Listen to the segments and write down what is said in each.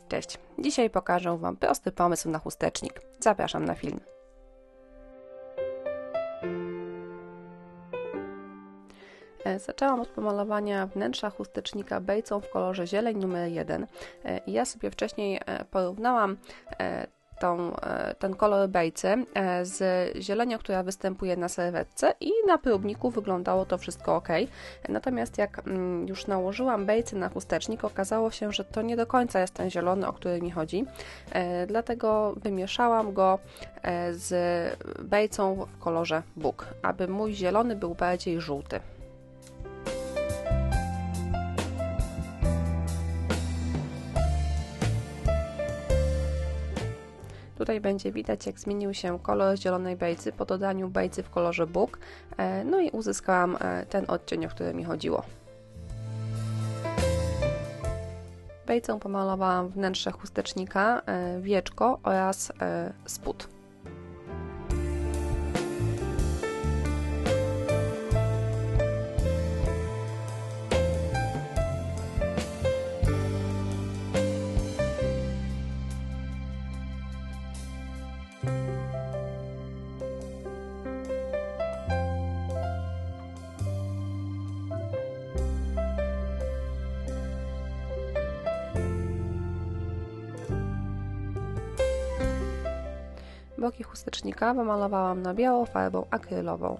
Cześć! Dzisiaj pokażę Wam prosty pomysł na chustecznik. Zapraszam na film. Zaczęłam od pomalowania wnętrza chustecznika bejcą w kolorze zieleń numer 1. Ja sobie wcześniej porównałam ten kolor bejcy z zielenią, która występuje na serwetce i na próbniku wyglądało to wszystko ok. Natomiast jak już nałożyłam bejcy na chustecznik, okazało się, że to nie do końca jest ten zielony, o który mi chodzi. Dlatego wymieszałam go z bejcą w kolorze bóg, aby mój zielony był bardziej żółty. Tutaj będzie widać, jak zmienił się kolor zielonej bejcy po dodaniu bejcy w kolorze bóg. No i uzyskałam ten odcień, o który mi chodziło. Bejcą pomalowałam wnętrze chustecznika, wieczko oraz spód. Boki chustecznika wymalowałam na biało farbą akrylową.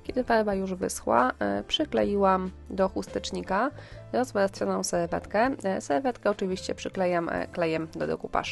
Kiedy farba już wyschła, przykleiłam do chustecznika rozwarstwioną serwetkę. Serwetkę oczywiście przyklejam klejem do decoupage.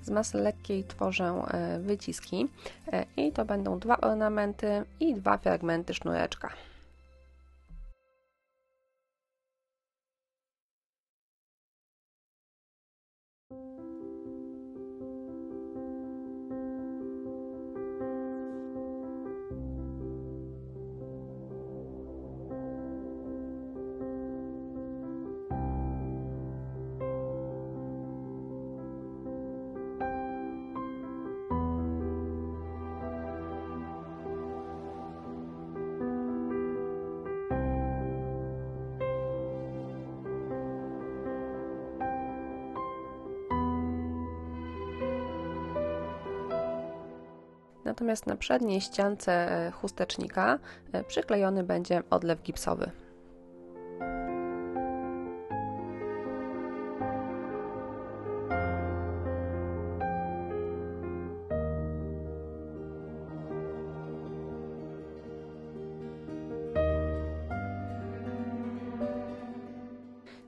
Z masy lekkiej tworzę wyciski i to będą 2 ornamenty i 2 fragmenty sznureczka. Natomiast na przedniej ściance chustecznika przyklejony będzie odlew gipsowy.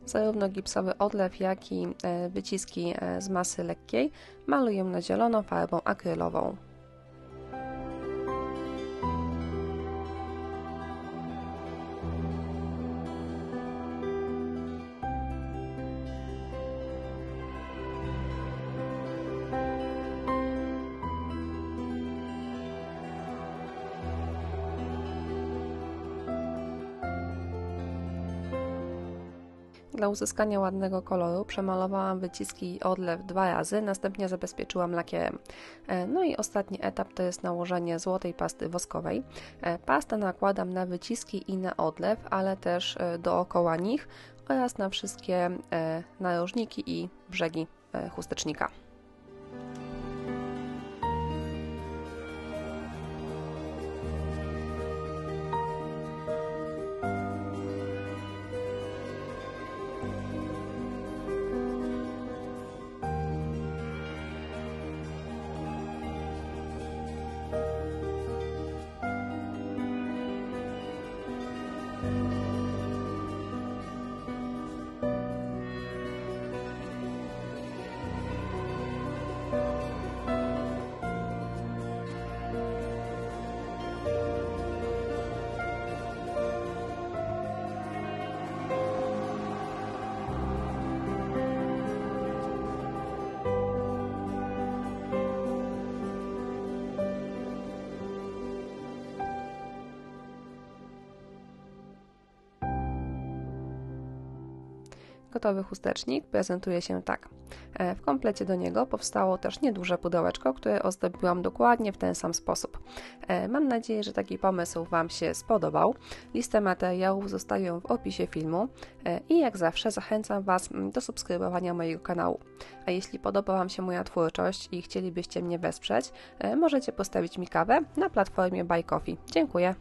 Zarówno gipsowy odlew, jak i wyciski z masy lekkiej maluję na zielono farbą akrylową. Dla uzyskania ładnego koloru przemalowałam wyciski i odlew 2 razy, następnie zabezpieczyłam lakierem. No i ostatni etap to jest nałożenie złotej pasty woskowej. Pastę nakładam na wyciski i na odlew, ale też dookoła nich oraz na wszystkie narożniki i brzegi chustecznika. Gotowy chustecznik prezentuje się tak. W komplecie do niego powstało też nieduże pudełeczko, które ozdobiłam dokładnie w ten sam sposób. Mam nadzieję, że taki pomysł Wam się spodobał. Listę materiałów zostawię w opisie filmu i jak zawsze zachęcam Was do subskrybowania mojego kanału. A jeśli podoba Wam się moja twórczość i chcielibyście mnie wesprzeć, możecie postawić mi kawę na platformie Buy Coffee. Dziękuję!